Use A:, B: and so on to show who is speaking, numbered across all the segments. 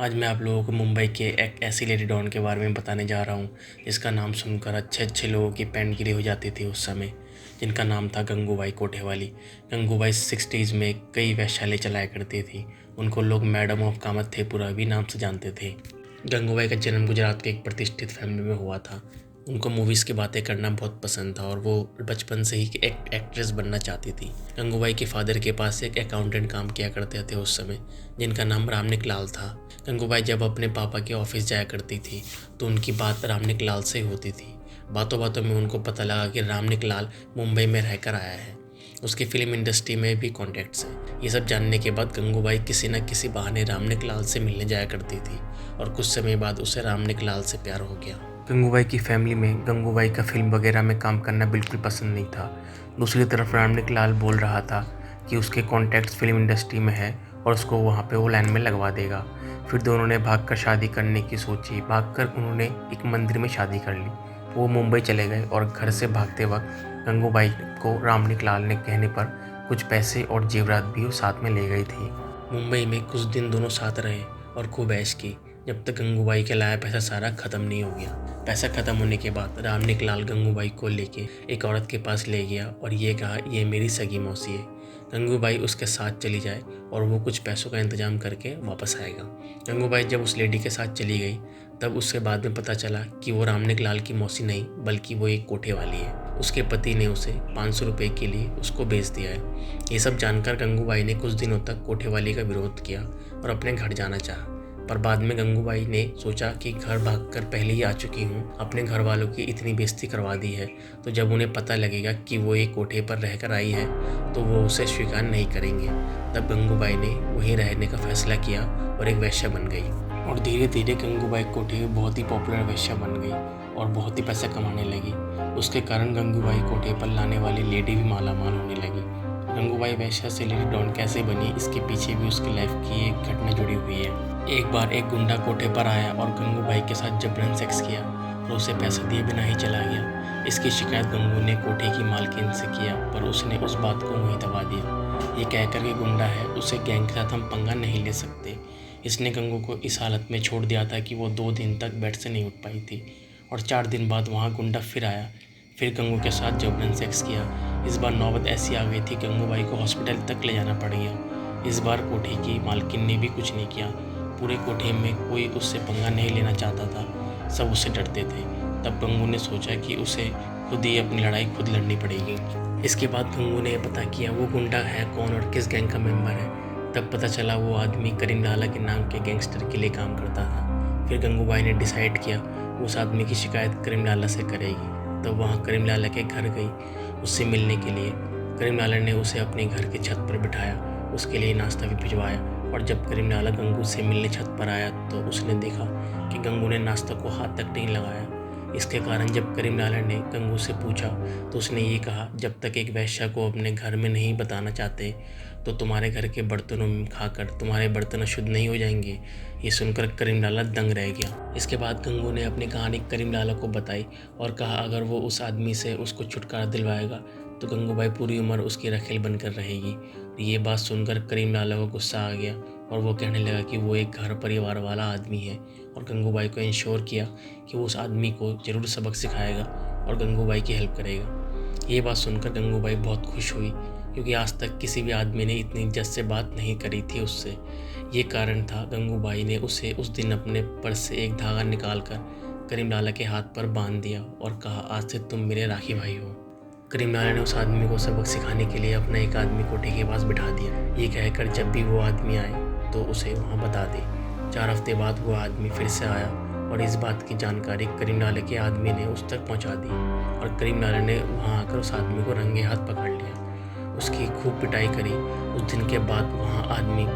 A: आज मैं आप लोगों को मुंबई के एक ऐसी लेडी डॉन के बारे में बताने जा रहा हूँ जिसका नाम सुनकर अच्छे अच्छे लोगों की पैंट गिरी हो जाती थी उस समय। जिनका नाम था गंगूबाई कोठेवाली। गंगूबाई 60s में कई वैश्यालय चलाया करती थी। उनको लोग मैडम ऑफ कामथेपुरा भी नाम से जानते थे। गंगूबाई का जन्म गुजरात के एक प्रतिष्ठित फैमिली में हुआ था। उनको मूवीज़ की बातें करना बहुत पसंद था और वो बचपन से ही एक एक्ट्रेस बनना चाहती थी। गंगूबाई के फादर के पास एक अकाउंटेंट काम किया करते थे उस समय, जिनका नाम रामनिक लाल था। गंगूबाई जब अपने पापा के ऑफिस जाया करती थी तो उनकी बात रामनिक लाल से होती थी। बातों बातों में उनको पता लगा कि रामनिक लाल मुंबई में रहकर आया है, उसकी फिल्म इंडस्ट्री में भी कॉन्टैक्ट्स हैं। ये सब जानने के बाद गंगूबाई किसी न किसी बहाने रामनिक लाल से मिलने जाया करती थी और कुछ समय बाद उसे रामनिक लाल से प्यार हो गया। गंगूबाई की फैमिली में गंगूबाई का फिल्म वगैरह में काम करना बिल्कुल पसंद नहीं था। दूसरी तरफ रामनिक लाल बोल रहा था कि उसके कॉन्टैक्ट्स फिल्म इंडस्ट्री में है और उसको वहाँ पे वो लाइन में लगवा देगा। फिर दोनों ने भागकर शादी करने की सोची। भागकर उन्होंने एक मंदिर में शादी कर ली। वो मुंबई चले गए और घर से भागते वक्त गंगूबाई को रामनिक लाल ने कहने पर कुछ पैसे और जेवरात भी वो साथ में ले गई थी। मुंबई में कुछ दिन दोनों साथ रहे और खूब ऐश की, जब तक गंगूबाई के लाया पैसा सारा ख़त्म नहीं हो गया। पैसा ख़त्म होने के बाद रामनिक लाल गंगूबाई को लेके एक औरत के पास ले गया और ये कहा, ये मेरी सगी मौसी है। गंगूबाई उसके साथ चली जाए और वो कुछ पैसों का इंतजाम करके वापस आएगा। गंगूबाई जब उस लेडी के साथ चली गई तब उसके बाद में पता चला कि वो रामनिक लाल की मौसी नहीं बल्कि वो एक कोठे वाली है। उसके पति ने उसे 500 रुपये के लिए उसको बेच दिया है। ये सब जानकर गंगूबाई ने कुछ दिनों तक कोठे वाली का विरोध किया और अपने घर जाना चाहा। पर बाद में गंगूबाई ने सोचा कि घर भागकर पहले ही आ चुकी हूँ, अपने घर वालों की इतनी बेइज्जती करवा दी है तो जब उन्हें पता लगेगा कि वो एक कोठे पर रहकर आई है तो वो उसे स्वीकार नहीं करेंगे। तब गंगूबाई ने वहीं रहने का फैसला किया और एक वैश्या बन गई। और धीरे धीरे गंगूबाई कोठे बहुत ही पॉपुलर वैश्या बन गई और बहुत ही पैसा कमाने लगी। उसके कारण गंगूबाई कोठे पर लाने वाली लेडी भी मालामाल होने लगी। गंगूबाई वैश्या से लेडी डॉन कैसे बनी, इसके पीछे भी उसकी लाइफ की एक घटना जुड़ी हुई है। एक बार एक गुंडा कोठे पर आया और गंगूबाई के साथ जबरन सेक्स किया और उसे पैसा दिए बिना ही चला गया। इसकी शिकायत गंगू ने कोठे की मालकिन से किया पर उसने उस बात को वहीं दबा दिया। ये कहकर कि गुंडा है, उसे गैंग के साथ हम पंगा नहीं ले सकते। इसने गंगू को इस हालत में छोड़ दिया था कि वो 2 दिन तक बेड से नहीं उठ पाई थी। और 4 दिन बाद वहाँ गुंडा फिर आया, फिर गंगू के साथ जबरन सेक्स किया। इस बार नौबत ऐसी आ गई थी गंगूबाई को हॉस्पिटल तक ले जाना पड़ गया। इस बार कोठे की मालकिन ने भी कुछ नहीं किया। पूरे कोठे में कोई उससे पंगा नहीं लेना चाहता था, सब उससे डरते थे। तब गंगू ने सोचा कि उसे खुद ही अपनी लड़ाई खुद लड़नी पड़ेगी। इसके बाद गंगू ने पता किया वो गुंडा है कौन और किस गैंग का मेंबर है। तब पता चला वो आदमी करीम लाला के नाम के गैंगस्टर के लिए काम करता था। फिर गंगूबाई ने डिसाइड किया उस आदमी की शिकायत करीम लाला से करेगी। तब वहाँ करीम लाला के घर गई उससे मिलने के लिए। करीम लाला ने उसे अपने घर की छत पर बिठाया, उसके लिए नाश्ता भी भिजवाया। और जब करीम लाला गंगू से मिलने छत पर आया तो उसने देखा कि गंगू ने नाश्ता को हाथ तक नहीं लगाया। इसके कारण जब करीम लाला ने गंगू से पूछा तो उसने ये कहा, जब तक एक वैश्या को अपने घर में नहीं बताना चाहते तो तुम्हारे घर के बर्तनों में खाकर तुम्हारे बर्तन अशुद्ध नहीं हो जाएंगे। ये सुनकर करीम लाला दंग रह गया। इसके बाद गंगू ने अपनी कहानी करीम लाला को बताई और कहा अगर वो उस आदमी से उसको छुटकारा दिलवाएगा तो गंगूबाई पूरी उम्र उसकी रखेल बनकर रहेगी। ये बात सुनकर करीम लाला को गुस्सा आ गया और वो कहने लगा कि वो एक घर परिवार वाला आदमी है और गंगूबाई को इंश्योर किया कि वो उस आदमी को ज़रूर सबक सिखाएगा और गंगूबाई की हेल्प करेगा। ये बात सुनकर गंगूबाई बहुत खुश हुई क्योंकि आज तक किसी भी आदमी ने इतनी इज्जत से बात नहीं करी थी उससे। ये कारण था गंगूबाई ने उसे उस दिन अपने पर्स से एक धागा निकाल कर करीम लाला के हाथ पर बांध दिया और कहा, आज से तुम मेरे राखी भाई हो। करीम लाला ने उस आदमी को सबक सिखाने के लिए अपना एक आदमी कोठे के पास बिठा दिया। ये कहकर जब भी वो आदमी आए तो उसे वहाँ बता दे। 4 हफ्ते बाद वो आदमी फिर से आया और इस बात की जानकारी करीम लाला के आदमी ने उस तक पहुँचा दी और करीम लाला ने वहाँ आकर उस आदमी को रंगे हाथ पकड़ लिया। उसकी खूब पिटाई करी। उस दिन के बाद वहाँ आदमी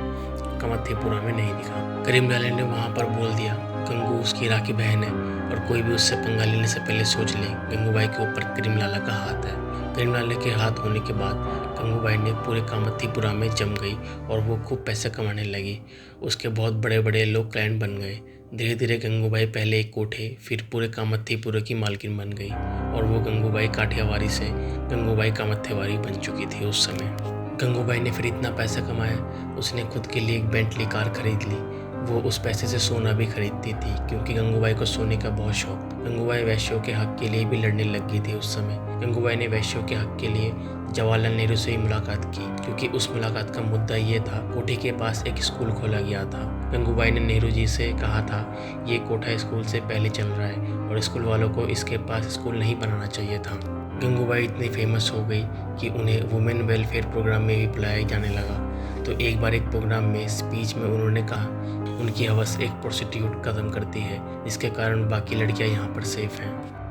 A: कामाथेपुरा में नहीं दिखा। करीम लाला ने वहाँ पर बोल दिया गंगू उसकी राखी बहन है और कोई भी उससे पंगा लेने से पहले सोच ले गंगूबाई के ऊपर करीम लाला का हाथ है। करीम लाला के हाथ होने के बाद गंगूबाई ने पूरे कामाथेपुरा में जम गई और वो खूब पैसे कमाने लगी। उसके बहुत बड़े बड़े लोग क्लाइंट बन गए। धीरे धीरे गंगूबाई पहले एक कोठे फिर पूरे कामाथेपुरा की मालकिन बन गई और वो गंगूबाई काठियावाड़ी से गंगूबाई कामाथेवाड़ी बन चुकी थी उस समय। गंगूबाई ने फिर इतना पैसा कमाया, उसने खुद के लिए एक बेंटली कार खरीद ली। वो उस पैसे से सोना भी खरीदती थी, क्योंकि गंगूबाई को सोने का बहुत शौक था। गंगूबाई वैश्यों के हक के लिए भी लड़ने लग गई थी उस समय। गंगूबाई ने वैश्यों के हक के लिए जवाहरलाल नेहरू से ही मुलाकात की, क्योंकि उस मुलाकात का मुद्दा ये था, कोठी के पास एक स्कूल खोला गया था। गंगूबाई ने नेहरू जी से कहा था, ये कोठा स्कूल से पहले चल रहा है और स्कूल वालों को इसके पास स्कूल नहीं बनाना चाहिए था। गंगूबाई इतनी फेमस हो गई कि उन्हें वुमेन वेलफेयर प्रोग्राम में भी बुलाया जाने लगा। तो एक बार एक प्रोग्राम में स्पीच में उन्होंने कहा, उनकी हवस एक प्रोस्टिट्यूट खत्म करती है, जिसके कारण बाकी लड़कियां यहाँ पर सेफ हैं।